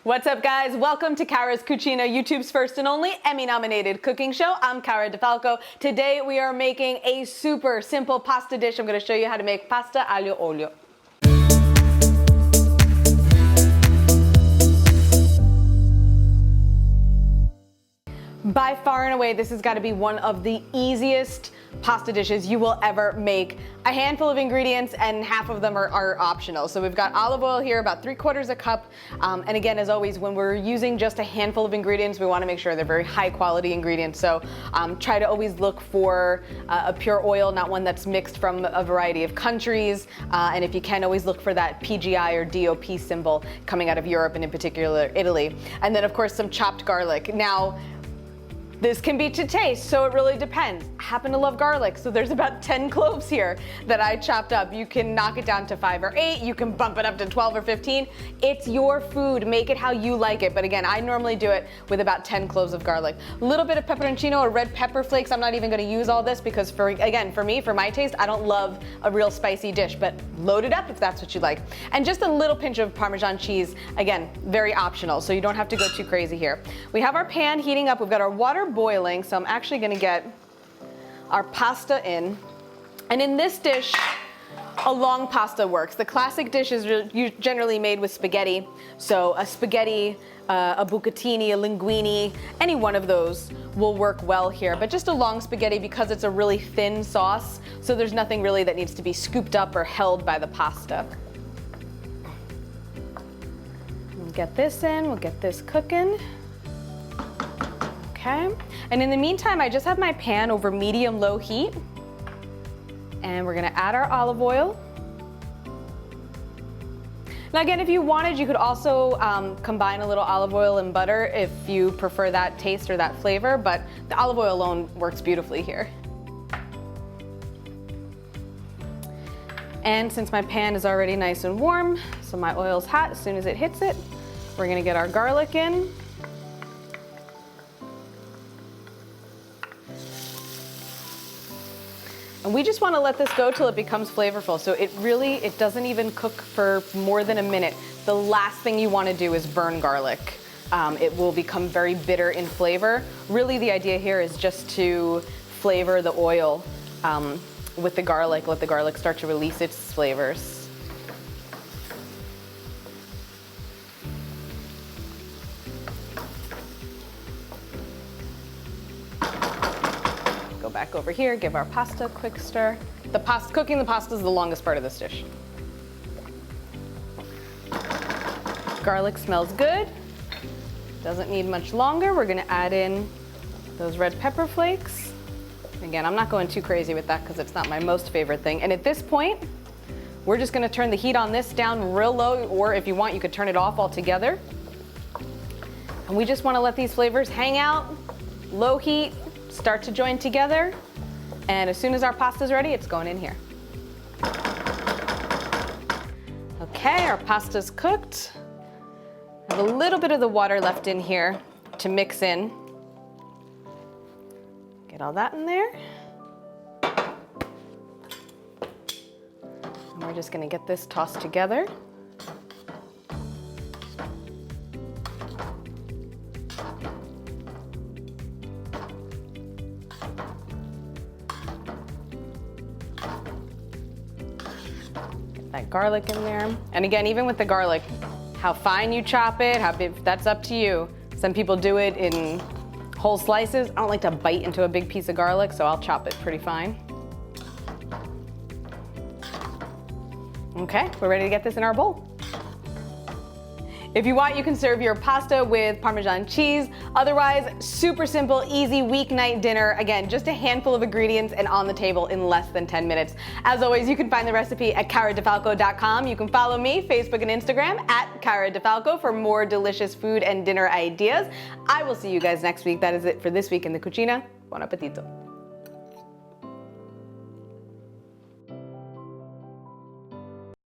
What's up, guys? Welcome to Cara's Cucina, YouTube's first and only Emmy-nominated cooking show. I'm Cara Di Falco. Today we are making a super simple pasta dish. I'm going to show you how to make pasta aglio olio. By far and away, this has got to be one of the easiest pasta dishes you will ever make. A handful of ingredients and half of them are optional. So we've got olive oil here, about 3/4 a cup. And again, as always, when we're using just a handful of ingredients, we want to make sure they're very high quality ingredients. So try to always look for a pure oil, not one that's mixed from a variety of countries. And if you can, always look for that PGI or DOP symbol coming out of Europe and in particular Italy. And then of course some chopped garlic. Now, this can be to taste, so it really depends. I happen to love garlic, so there's about 10 cloves here that I chopped up. You can knock it down to 5 or 8, you can bump it up to 12 or 15. It's your food, make it how you like it. But again, I normally do it with about 10 cloves of garlic. A little bit of peperoncino or red pepper flakes. I'm not even gonna use all this because for me, for my taste, I don't love a real spicy dish, but load it up if that's what you like. And just a little pinch of Parmesan cheese, again, very optional, so you don't have to go too crazy here. We have our pan heating up, we've got our water boiling, so I'm actually gonna get our pasta in. And in this dish, a long pasta works. The classic dish is generally made with spaghetti. So a spaghetti, a bucatini, a linguine, any one of those will work well here. But just a long spaghetti because it's a really thin sauce, so there's nothing really that needs to be scooped up or held by the pasta. We'll get this in, we'll get this cooking. Okay, and in the meantime, I just have my pan over medium-low heat. And we're gonna add our olive oil. Now again, if you wanted, you could also combine a little olive oil and butter if you prefer that taste or that flavor, but the olive oil alone works beautifully here. And since my pan is already nice and warm, so my oil's hot, as soon as it hits it, we're gonna get our garlic in. And we just want to let this go till it becomes flavorful. So it doesn't even cook for more than a minute. The last thing you want to do is burn garlic. It will become very bitter in flavor. Really the idea here is just to flavor the oil with the garlic, let the garlic start to release its flavors. Go back over here, give our pasta a quick stir. Cooking the pasta is the longest part of this dish. Garlic smells good. Doesn't need much longer. We're gonna add in those red pepper flakes. Again, I'm not going too crazy with that because it's not my most favorite thing. And at this point, we're just gonna turn the heat on this down real low, or if you want, you could turn it off altogether. And we just wanna let these flavors hang out, low heat, start to join together, and as soon as our pasta's ready, it's going in here. Okay, our pasta's cooked. I have a little bit of the water left in here to mix in. Get all that in there. And we're just gonna get this tossed together. That garlic in there. And again, even with the garlic, how fine you chop it, how big, that's up to you. Some people do it in whole slices. I don't like to bite into a big piece of garlic, so I'll chop it pretty fine. Okay, we're ready to get this in our bowl. If you want, you can serve your pasta with Parmesan cheese. Otherwise, super simple, easy weeknight dinner. Again, just a handful of ingredients and on the table in less than 10 minutes. As always, you can find the recipe at caradifalco.com. You can follow me, Facebook and Instagram at Cara Di Falco for more delicious food and dinner ideas. I will see you guys next week. That is it for this week in the Cucina. Buon appetito.